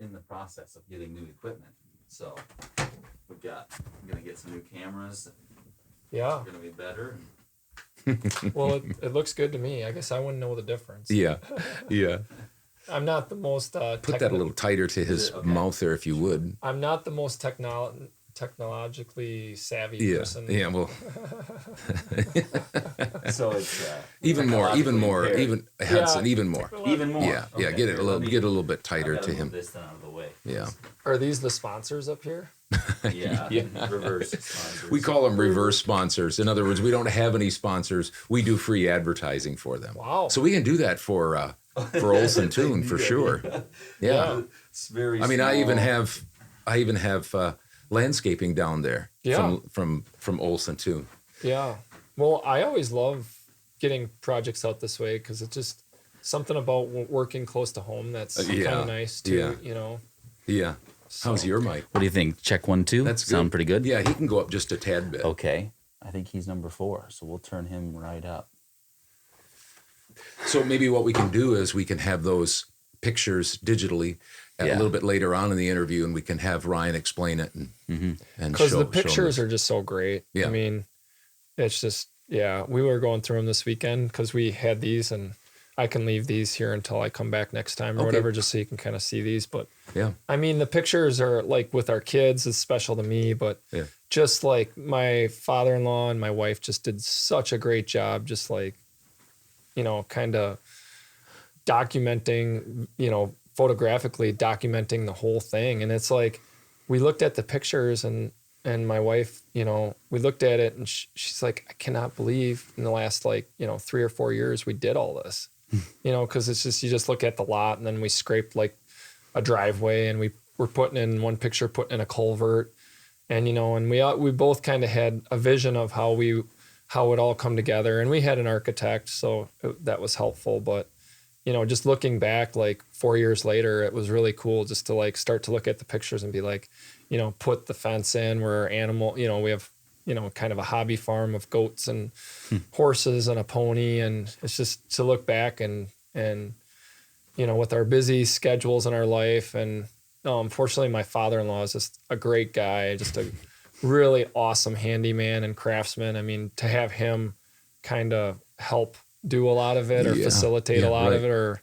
in the process of getting new equipment. So I'm gonna get some new cameras. Yeah. They're gonna be better. Well, it looks good to me. I guess I wouldn't know the difference. Yeah. I'm not the most Put that a little tighter to his mouth there, if you would. I'm not the most technologically savvy person. Yeah. Well, So it's even more. Hudson, even more. Even more. Yeah. Okay, Get it a little bit tighter to him. This out of the way. Yeah. Are these the sponsors up here? Yeah. Reverse sponsors. We call them reverse sponsors. In other words, we don't have any sponsors. We do free advertising for them. Wow. So we can do that for Olson Toon for sure. Yeah. It's very. I mean, small. I even have landscaping down there. Yeah. From Olson Toon. Yeah. Well, I always love getting projects out this way because it's just something about working close to home that's kind of nice too. Yeah. Yeah. How's your mic? What do you think? Check 1, 2? That's good. Sound pretty good? Yeah, he can go up just a tad bit. Okay. I think he's number 4, so we'll turn him right up. So maybe what we can do is we can have those pictures digitally a little bit later on in the interview, and we can have Ryan explain it and because the pictures are just so great. Yeah. I mean, it's just we were going through them this weekend because we had these, and I can leave these here until I come back next time or whatever, just so you can kind of see these. But I mean, the pictures are like with our kids, it's special to me, but just like my father-in-law and my wife just did such a great job, just like, kind of documenting, photographically documenting the whole thing. And it's like, we looked at the pictures and my wife, we looked at it and she's like, I cannot believe in the last 3 or 4 years we did all this. Because it's just, you just look at the lot and then we scraped like a driveway and we're putting in one picture, putting in a culvert. And, and we both kind of had a vision of how it all come together. And we had an architect, so that was helpful. But, just looking back like 4 years later, it was really cool just to like start to look at the pictures and be like, put the fence in where our animal, we have, kind of a hobby farm of goats and horses and a pony. And it's just to look back and, with our busy schedules in our life. And unfortunately, my father-in-law is just a great guy, just a really awesome handyman and craftsman. I mean, to have him kind of help do a lot of it or facilitate a lot of it, or,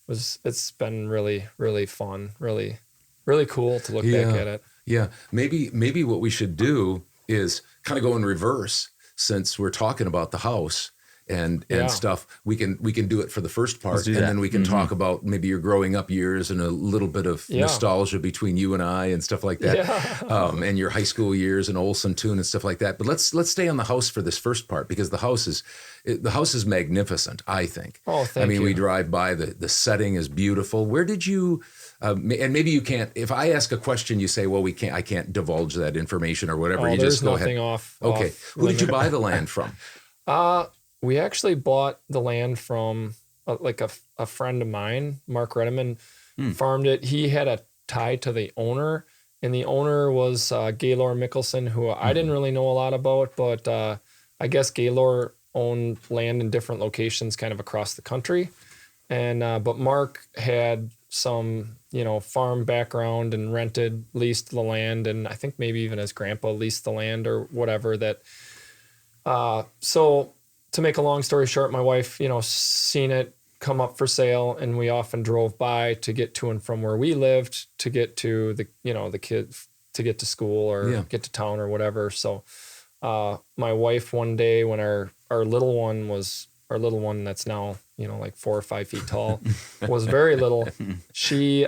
it's been really, really fun, really, really cool to look back at it. Yeah. Maybe what we should do is kind of go in reverse, since we're talking about the house and stuff. We can do it for the first part, and then we can talk about maybe your growing up years and a little bit of nostalgia between you and I and stuff like that, and your high school years and Olson Toon and stuff like that. But let's stay on the house for this first part, because the house is magnificent, I think. Oh, thank you. We drive by, the setting is beautiful. Where did you? And maybe you can't. If I ask a question, you say, "Well, I can't divulge that information or whatever." You just go ahead. Okay. Who did you buy the land from? We actually bought the land from a friend of mine, Mark Redeman, farmed it. He had a tie to the owner, and the owner was Gaylor Mickelson, who I didn't really know a lot about, but I guess Gaylor owned land in different locations kind of across the country. And but Mark had some, farm background and leased the land, and I think maybe even his grandpa leased the land or whatever that. So to make a long story short, my wife, seen it come up for sale, and we often drove by to get to and from where we lived to get to the kids to get to school or get to town or whatever. So my wife one day when our little one that's now, like 4 or 5 feet tall, was very little. She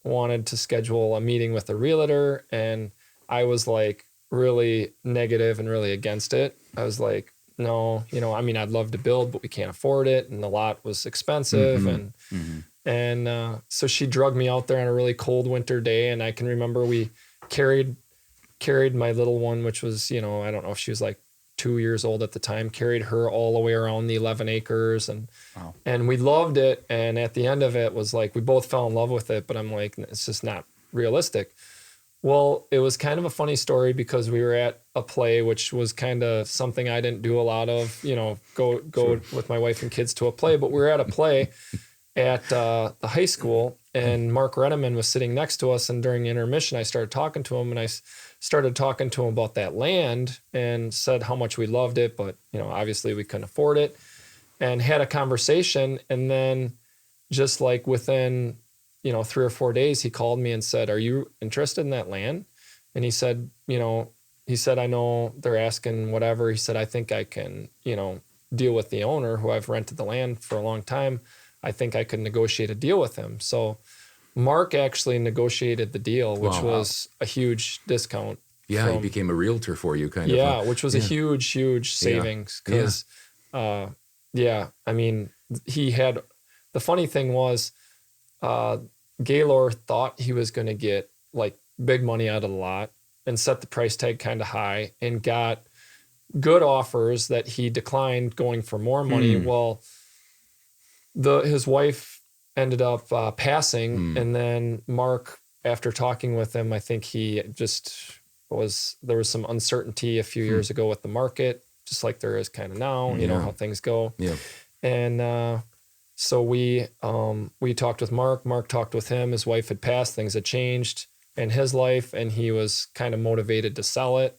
wanted to schedule a meeting with a realtor, and I was like really negative and really against it. I was like, no, I'd love to build, but we can't afford it. And the lot was expensive. And so she drugged me out there on a really cold winter day. And I can remember we carried my little one, which was, I don't know if she was like 2 years old at the time, carried her all the way around the 11 acres. And we loved it. And at the end of it was like, we both fell in love with it, but I'm like, it's just not realistic. Well, it was kind of a funny story because we were at a play, which was kind of something I didn't do a lot of, go with my wife and kids to a play, but we were at a play at the high school, and Mark Redeman was sitting next to us. And during intermission, I started talking to him, and I started talking to him about that land and said how much we loved it, but obviously we couldn't afford it, and had a conversation. And then just like within 3 or 4 days, he called me and said, "Are you interested in that land?" And he said, I know they're asking whatever. He said, "I think I can, deal with the owner who I've rented the land for a long time. I think I could negotiate a deal with him." So Mark actually negotiated the deal, which was a huge discount. Yeah, he became a realtor for you, kind of. Yeah, which was a huge, huge savings. Because, I mean, he had, the funny thing was, Gaylor thought he was going to get like big money out of the lot and set the price tag kind of high and got good offers that he declined going for more money. Well, his wife ended up passing, and then Mark, after talking with him, I think he just there was some uncertainty a few years ago with the market, just like there is kind of now, you know how things go. Yeah. And so we talked with Mark. Mark talked with him. His wife had passed. Things had changed in his life, and he was kind of motivated to sell it.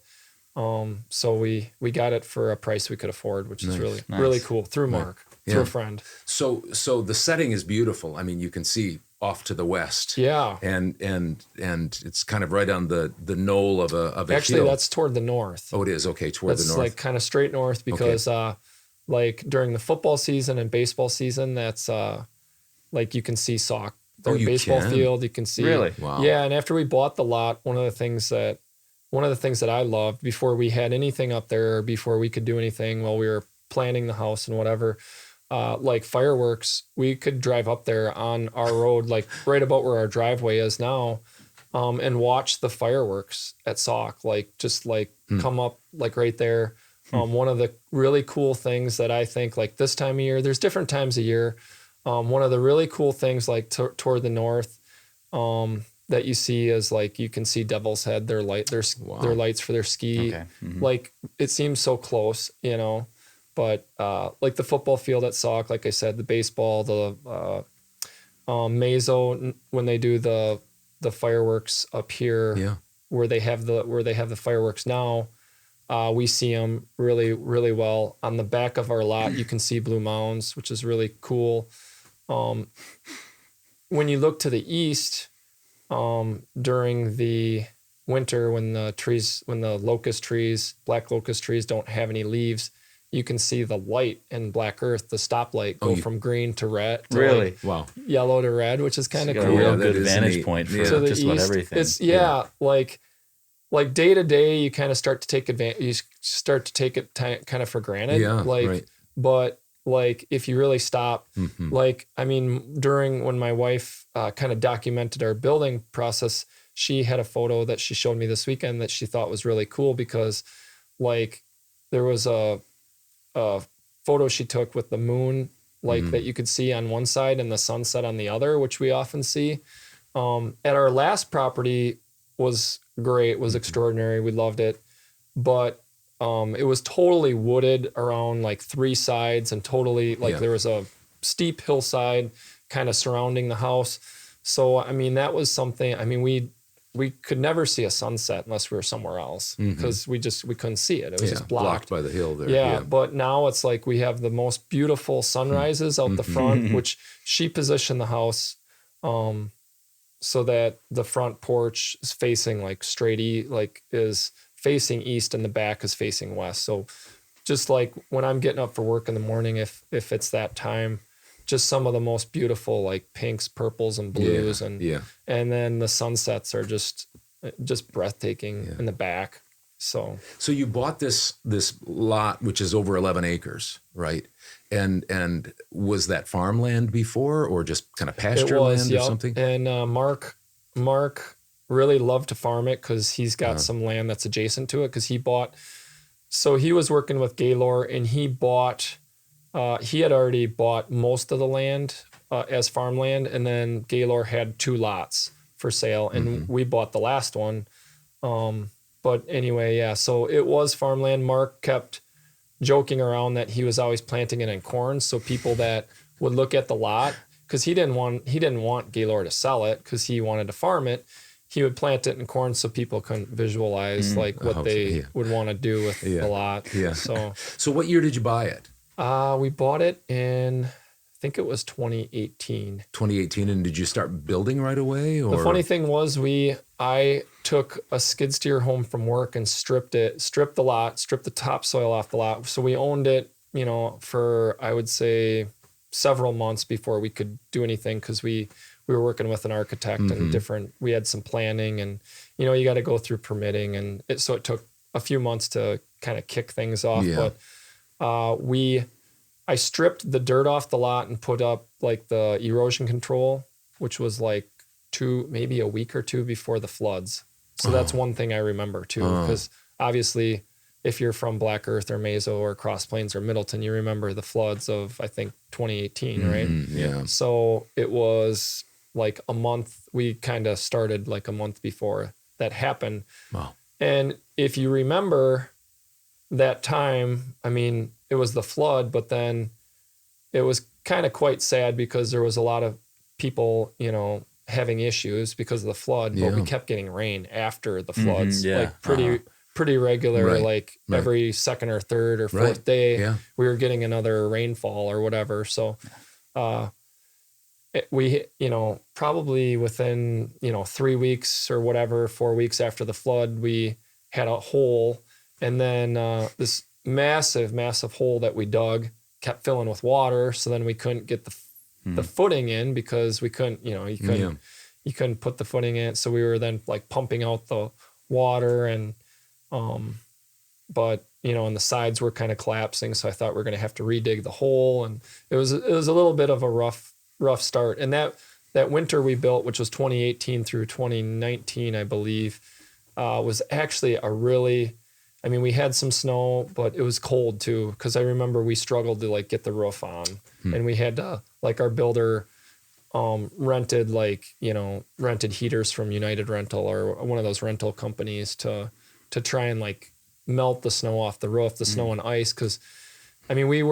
So we got it for a price we could afford, which is really cool, through Mark, through a friend. So the setting is beautiful. I mean, you can see off to the west. Yeah. And it's kind of right on the knoll of a Actually, hill. that's toward the north. Oh, it is. Okay, toward the north. That's like kind of straight north, because like during the football season and baseball season, that's like you can see Sauk. The baseball field, you can see. Really? Wow. Yeah, and after we bought the lot, one of the things that I loved, before we had anything up there, or before we could do anything while we were planning the house and whatever, like fireworks, we could drive up there on our road, like right about where our driveway is now, and watch the fireworks at Sauk, like just like come up like right there. One of the really cool things that I think, like this time of year, there's different times of year. One of the really cool things, like toward the north, that you see is like you can see Devil's Head, their lights for their ski. Okay. Like it seems so close, but like the football field at Sauk, like I said, the baseball, the Mazo, when they do the fireworks up here, where they have the fireworks now, we see them really, really well. On the back of our lot, you can see Blue Mounds, which is really cool. When you look to the east, during the winter, when the locust trees, black locust trees don't have any leaves, you can see the light in black earth, the stoplight, go from green to red. Really? Wow. Yellow to red, which is kind of cool. A real good vantage point for just about everything. It's like day to day, you kind of start to take advantage. You start to take it kind of for granted. Yeah. But like if you really stop, like I mean, during when my wife kind of documented our building process, she had a photo that she showed me this weekend that she thought was really cool, because like there was a photo she took with the moon, like that you could see on one side and the sunset on the other, which we often see. At our last property was great, was extraordinary. We loved it, but it was totally wooded around like 3 sides, and totally like there was a steep hillside kind of surrounding the house. So I mean, that was something. I mean, we could never see a sunset unless we were somewhere else, because we couldn't see it. It was just blocked by the hill there. Yeah, but now it's like we have the most beautiful sunrises out the front, which she positioned the house so that the front porch is facing like is facing east, and the back is facing west. So just like when I'm getting up for work in the morning, if it's that time, just some of the most beautiful like pinks, purples, and blues, and then the sunsets are just breathtaking in the back. So you bought this lot, which is over 11 acres, right? And was that farmland before, or just kind of pasture land or something? And Mark really loved to farm it, because he's got some land that's adjacent to it, because he was working with Gaylor, and he had already bought most of the land as farmland, and then Gaylor had 2 lots for sale, and we bought the last one. But anyway, so it was farmland. Mark kept joking around that he was always planting it in corn, so people that would look at the lot, because he didn't want Gaylord to sell it because he wanted to farm it. He would plant it in corn so people couldn't visualize like what they would want to do with the lot. Yeah. So what year did you buy it? We bought it in, I think it was 2018. 2018, and did you start building right away? Or? The funny thing was I took a skid steer home from work and stripped the lot, stripped the topsoil off the lot. So we owned it, you know, for I would say several months before we could do anything because we were working with an architect and we had some planning and, you know, you got to go through permitting so it took a few months to kind of kick things off. Yeah. But I stripped the dirt off the lot and put up like the erosion control, which was like maybe a week or two before the floods. So that's one thing I remember too, because obviously if you're from Black Earth or Mazo or Cross Plains or Middleton, you remember the floods of, I think, 2018, right? Yeah. So it was like a month, we kind of started like a month before that happened. Wow. And if you remember that time, I mean, it was the flood, but then it was kind of quite sad because there was a lot of people, you know, having issues because of the flood, but we kept getting rain after the floods, like pretty regular, like every second or third or fourth day, we were getting another rainfall or whatever. So, we, you know, probably within, you know, 3 weeks or whatever, 4 weeks after the flood, we had a hole. And then this massive hole that we dug kept filling with water. So then we couldn't get the footing in because we couldn't, you know, you couldn't put the footing in. So we were then like pumping out the water and, but you know, and the sides were kind of collapsing. So I thought we were going to have to redig the hole. And it was a little bit of a rough start. And that winter we built, which was 2018 through 2019, I believe, was actually I mean, we had some snow, but it was cold too. Cause I remember we struggled to like get the roof on and we had to, like our builder, rented heaters from United Rental or one of those rental companies to try and like melt the snow off the roof, the snow and ice. Cause I mean, we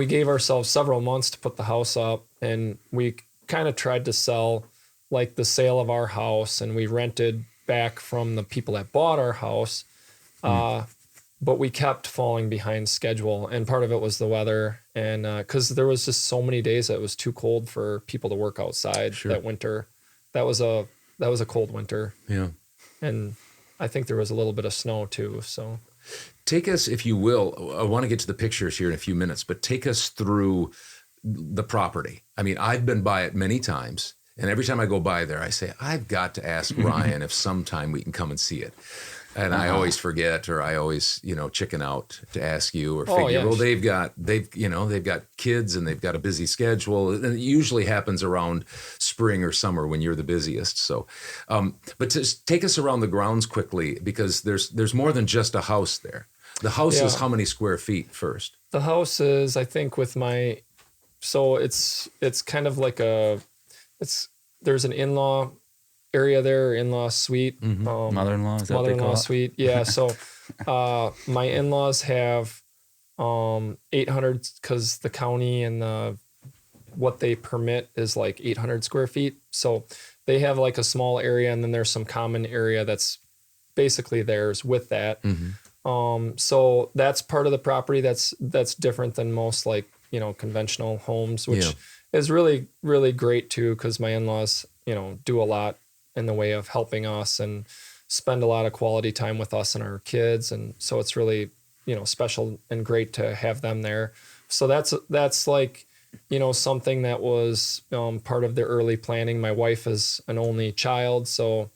gave ourselves several months to put the house up and we kind of tried to sell like the sale of our house and we rented back from the people that bought our house. But we kept falling behind schedule and part of it was the weather. And, cause there was just so many days that it was too cold for people to work outside that winter. That was a cold winter. Yeah. And I think there was a little bit of snow too. So take us, if you will, I want to get to the pictures here in a few minutes, but take us through the property. I mean, I've been by it many times. And every time I go by there, I say, I've got to ask Ryan if sometime we can come and see it. And I always forget, or I always, you know, chicken out to ask you or figure, well, they've got kids and they've got a busy schedule. And it usually happens around spring or summer when you're the busiest. So, but to take us around the grounds quickly, because there's more than just a house there. The house is how many square feet first? The house is, I think so it's kind of like there's an in-law area there, in-law suite. Mother-in-law, is that what they mother-in-law call it? suite. Yeah. So my in-laws have 800 because the county and what they permit is like 800 square feet. So they have like a small area and then there's some common area that's basically theirs with that. So that's part of the property that's different than most like, you know, conventional homes, which is really, really great too, because my in-laws, you know, do a lot in the way of helping us and spend a lot of quality time with us and our kids. And so it's really, you know, special and great to have them there. So that's like, you know, something that was part of the early planning. My wife is an only child, so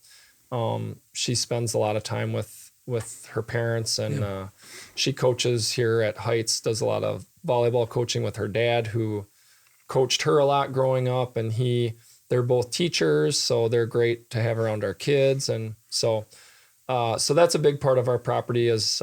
she spends a lot of time with her parents and she coaches here at Heights, does a lot of volleyball coaching with her dad, who coached her a lot growing up, and they're both teachers, so they're great to have around our kids. And so that's a big part of our property is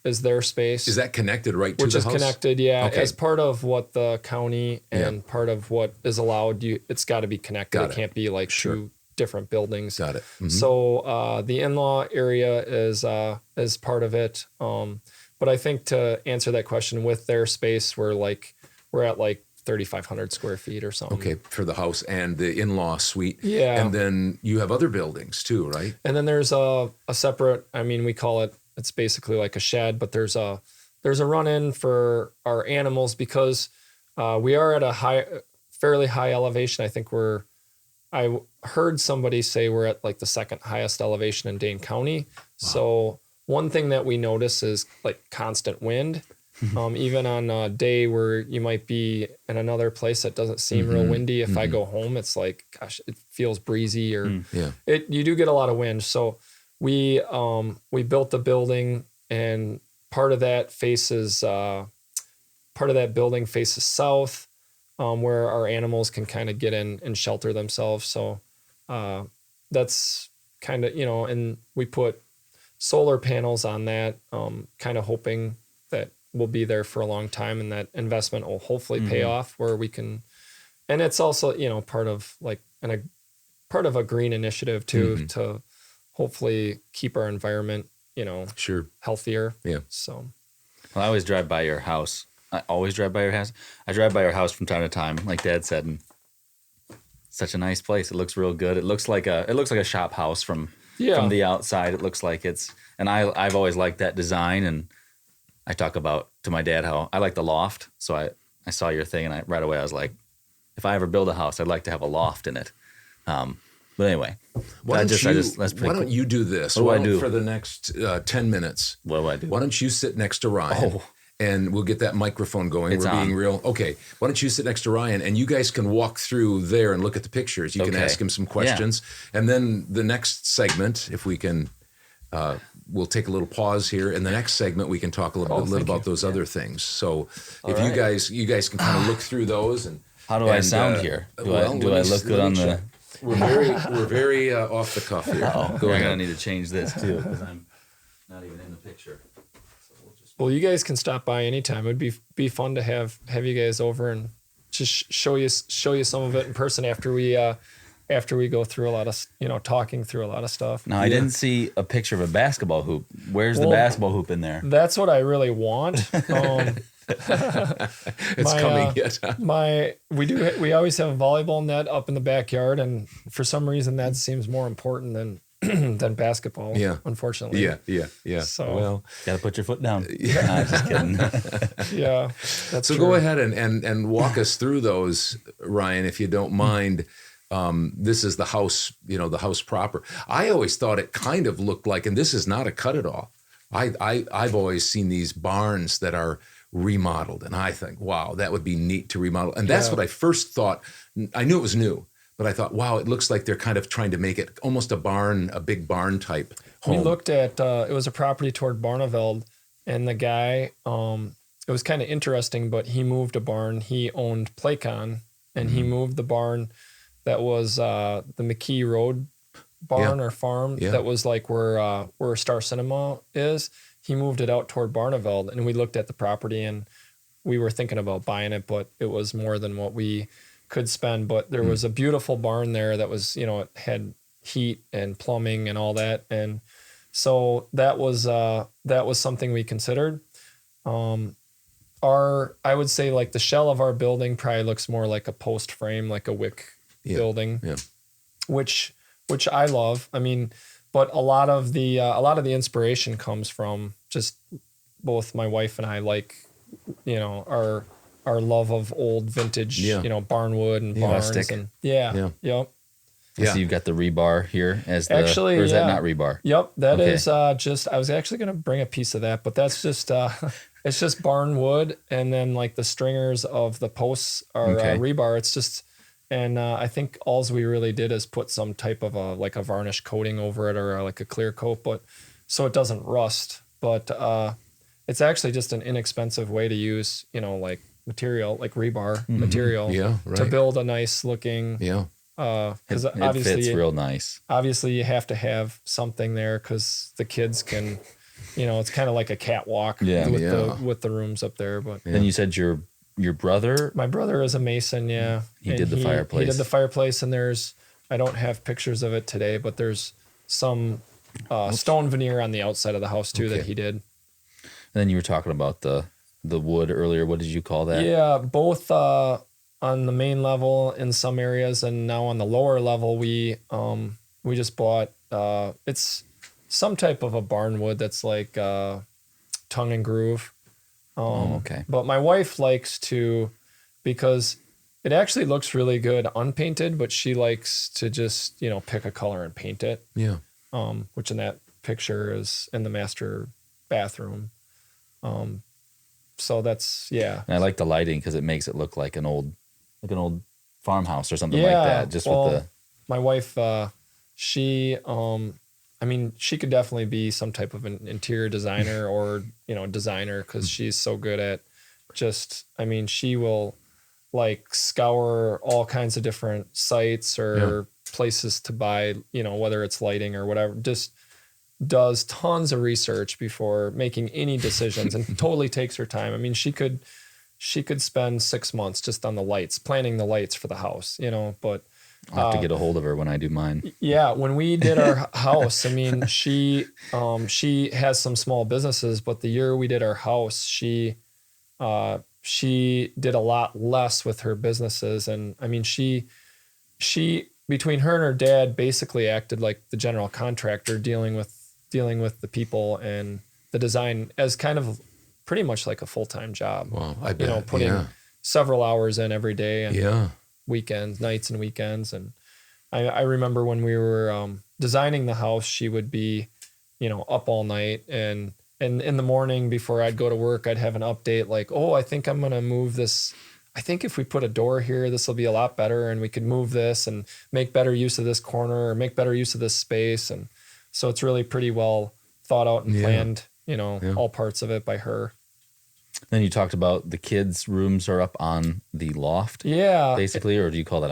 their space. Is that connected right to the house? Which is connected, okay. As part of what the county and part of what is allowed, it's got to be connected. It can't be like two different buildings. Got it. So the in-law area is part of it. But I think to answer that question, with their space, we're at like 3,500 square feet or something. Okay, for the house and the in-law suite. Yeah. And then you have other buildings too, right? And then there's a separate, I mean, we call it, it's basically like a shed, but there's a run-in for our animals because we are at a fairly high elevation. I think I heard somebody say we're at like the second highest elevation in Dane County. Wow. So one thing that we notice is like constant wind. Even on a day where you might be in another place that doesn't seem real windy, if I go home, it's like, gosh, it feels breezy or you do get a lot of wind. So we built the building and part of that building faces south, where our animals can kind of get in and shelter themselves. So that's kind of, and we put solar panels on that, kind of hoping that we'll be there for a long time and that investment will hopefully pay off where we can. And it's also, part of part of a green initiative too, to hopefully keep our environment, healthier. Yeah. So. Well, I always drive by your house. I drive by your house from time to time, like Dad said, and such a nice place. It looks real good. It looks like a shop house from the outside. It looks like and I've always liked that design. And I talk about to my dad how I like the loft. So I saw your thing and right away I was like, if I ever build a house, I'd like to have a loft in it. But anyway, why don't you do this? What do I do for the next 10 minutes? What do I do? Why don't you sit next to Ryan? And we'll get that microphone going. We're being real. Okay. Why don't you sit next to Ryan and you guys can walk through there and look at the pictures. You can ask him some questions. Yeah. And then the next segment, if we can, we'll take a little pause here. In the next segment, we can talk a little bit about those other things. So if you guys can kind of look through those. And how do I sound here? Do I look good on the... We're very off the cuff here. Go ahead. I'm going to need to change this too because I'm not even in the picture. Well, you guys can stop by anytime. It'd be fun to have you guys over and just show you some of it in person after we go through a lot of talking through a lot of stuff. Now I didn't see a picture of a basketball hoop. Where's the basketball hoop in there? That's what I really want. It's coming yet. We always have a volleyball net up in the backyard, and for some reason that seems more important than basketball. Yeah, unfortunately. Yeah. So gotta put your foot down. Nah, just kidding. Yeah, that's so. True. Go ahead and walk us through those, Ryan, if you don't mind. This is the house, the house proper. I always thought it kind of looked like, and this is not a cut at all. I've always seen these barns that are remodeled, and I think, wow, that would be neat to remodel. And that's what I first thought. I knew it was new, but I thought, wow, it looks like they're kind of trying to make it almost a big barn type home. We looked at, it was a property toward Barneveld, and the guy, it was kind of interesting, but he moved a barn. He owned Playcon, and he moved the barn that was the McKee Road barn or farm that was like where Star Cinema is. He moved it out toward Barneveld, and we looked at the property, and we were thinking about buying it, but it was more than what we could spend. But there was a beautiful barn there that was, it had heat and plumbing and all that, and so that was something we considered. I would say like the shell of our building probably looks more like a post frame, like a wick building, which I love. I mean, but a lot of the inspiration comes from just both my wife and I, like, our love of old vintage, barnwood and barns. Rustic. And yep. Yeah. So you've got the rebar here as or is that not rebar? Yep, that is just. I was actually going to bring a piece of that, but that's just. It's just barnwood, and then like the stringers of the posts are rebar. It's just, and I think all we really did is put some type of a varnish coating over it or like a clear coat, but so it doesn't rust. But it's actually just an inexpensive way to use like material, like rebar material, to build a nice looking. Because it fits real nice. Obviously, you have to have something there because the kids can, it's kind of like a catwalk with the rooms up there. But then you said your brother. My brother is a mason. Yeah, he did the fireplace. He did the fireplace, and I don't have pictures of it today, but there's some stone veneer on the outside of the house too that he did. And then you were talking about the wood earlier. What did you call that? Yeah, both on the main level in some areas, and now on the lower level we just bought it's some type of a barnwood that's like tongue and groove. Okay. But my wife likes to, because it actually looks really good unpainted, but she likes to just, pick a color and paint it. Yeah. Which in that picture is in the master bathroom. So that's, yeah. And I like the lighting because it makes it look like an old farmhouse or something like that. Just with the. My wife, she could definitely be some type of an interior designer or, designer, because she's so good at she will like scour all kinds of different sites or places to buy, whether it's lighting or whatever, just does tons of research before making any decisions and totally takes her time. I mean, she could spend 6 months just on the lights, planning the lights for the house, but I'll have to get a hold of her when I do mine. yeah, when we did our house, I mean, she has some small businesses, but the year we did our house, she did a lot less with her businesses. And I mean, she between her and her dad basically acted like the general contractor, dealing with the people and the design as kind of pretty much like a full-time job. Well, I bet. Putting several hours in every day and weekends, nights and weekends. And I remember when we were designing the house, she would be, up all night, and in the morning before I'd go to work, I'd have an update like, oh, I think I'm going to move this. I think if we put a door here, this will be a lot better, and we could move this and make better use of this corner or make better use of this space. And so it's really pretty well thought out and planned, all parts of it by her. Then you talked about the kids' rooms are up on the loft. Yeah. Basically, or do you call that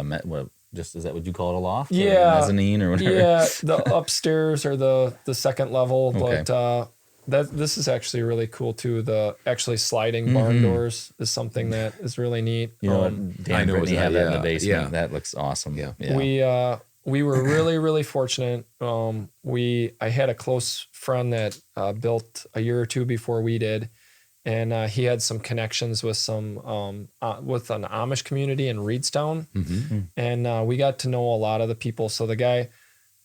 is that what you call it, a loft? Yeah. Or a mezzanine or whatever? Yeah, the upstairs or the second level. Okay. But this is actually really cool too. The actually sliding barn doors is something that is really neat. Dan and Brittany have that in the basement. Yeah. That looks awesome. Yeah. We were really, really fortunate. I had a close friend that built a year or two before we did, and he had some connections with with an Amish community in Reedstown, and we got to know a lot of the people. So the guy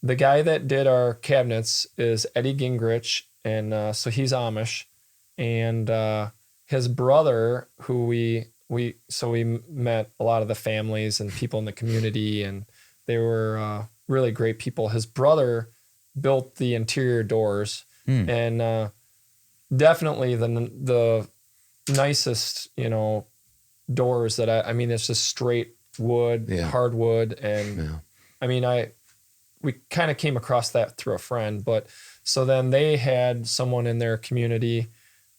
that did our cabinets is Eddie Gingrich, and so he's Amish, and his brother, who we met a lot of the families and people in the community, and they were really great people. His brother built the interior doors, and definitely the nicest, doors that I mean, it's just straight wood, hardwood. And I mean, we kind of came across that through a friend, but so then they had someone in their community,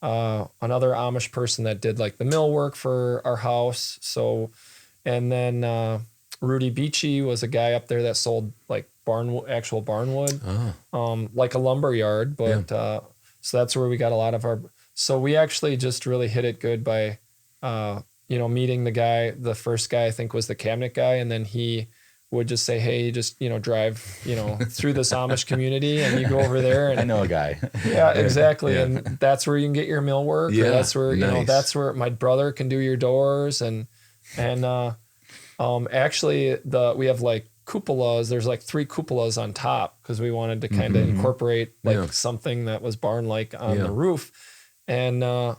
another Amish person that did like the millwork for our house. So, and then, Rudy Beachy was a guy up there that sold like actual barnwood, like a lumber yard, but, so that's where we got a lot of so we actually just really hit it good by, meeting the first guy I think was the cabinet guy. And then he would just say, hey, just, drive, through this Amish community and you go over there. And I know a guy. Yeah, exactly. Yeah. And that's where you can get your millwork. Yeah, or that's where, nice. That's where my brother can do your doors. And actually we have like cupolas. There's like 3 cupolas on top because we wanted to kind of incorporate like something that was barn-like on the roof. And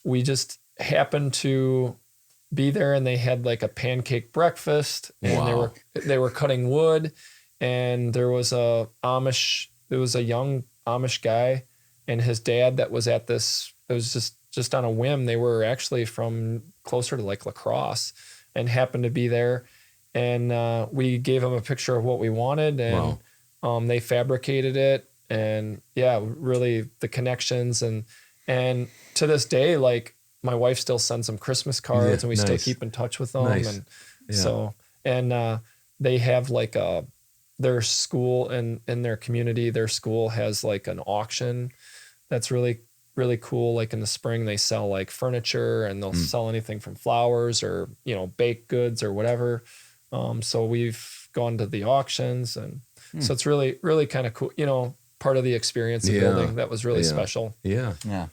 we just happened to be there, and they had like a pancake breakfast, and they were cutting wood, and there was a young Amish guy and his dad that was at this. It was just on a whim. They were actually from closer to like La Crosse and happened to be there. And we gave them a picture of what we wanted, and they fabricated it. And yeah, really the connections. And to this day, like my wife still sends them Christmas cards, and we still keep in touch with them. Nice. And so, and they have like their school and in their community, their school has like an auction that's really, really cool. Like in the spring, they sell like furniture, and they'll sell anything from flowers or, baked goods or whatever. So we've gone to the auctions, and so it's really, really kind of cool, part of the experience of building that was really special. Yeah. Yeah.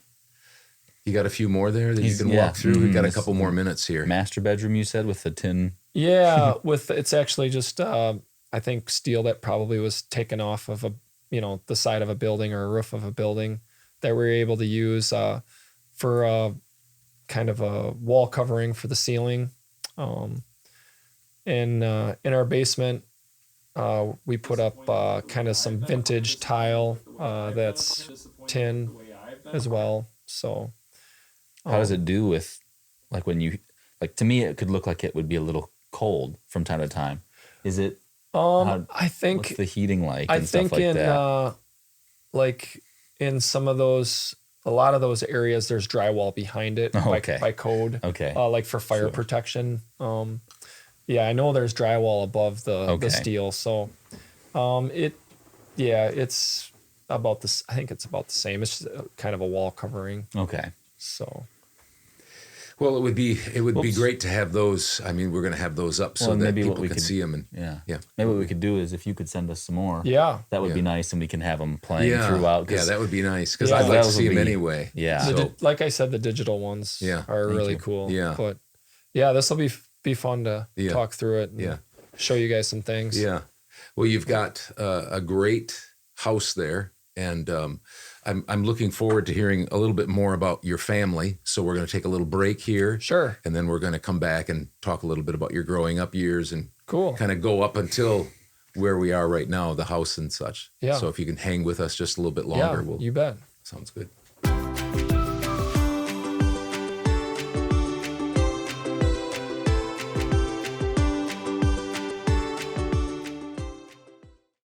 You got a few more there that you can walk through? We've got a couple more minutes here. Master bedroom, you said, with the tin. Yeah, it's actually just I think steel that probably was taken off of the side of a building or a roof of a building that we were able to use for kind of a wall covering for the ceiling. In our basement, we put up kind of some vintage tile that's tin as well. So how does it do with, like, when you, like, to me it could look like it would be a little cold from time to time. Is it? I think what's the heating like? I and think stuff like in that? like in some of those, a lot of those areas, there's drywall behind it by code. Okay. Like for fire protection. Yeah, I know there's drywall above the steel. So, it's about this. I think it's about the same. It's just kind of a wall covering. Okay. So. Well, it would be great to have those. I mean, we're going to have those up so that people can see them. And yeah. Maybe what we could do is, if you could send us some more. Yeah. That would be nice, and we can have them playing throughout. Yeah, that would be nice, because I'd like to see them anyway. Yeah. So, like I said, the digital ones are really cool. Yeah. But this will be fun to talk through it and show you guys some things. Yeah. Well, you've got a great house there, and I'm looking forward to hearing a little bit more about your family. So we're going to take a little break here. Sure. And then we're going to come back and talk a little bit about your growing up years and kind of go up until where we are right now, the house and such. Yeah. So if you can hang with us just a little bit longer, you bet. Sounds good.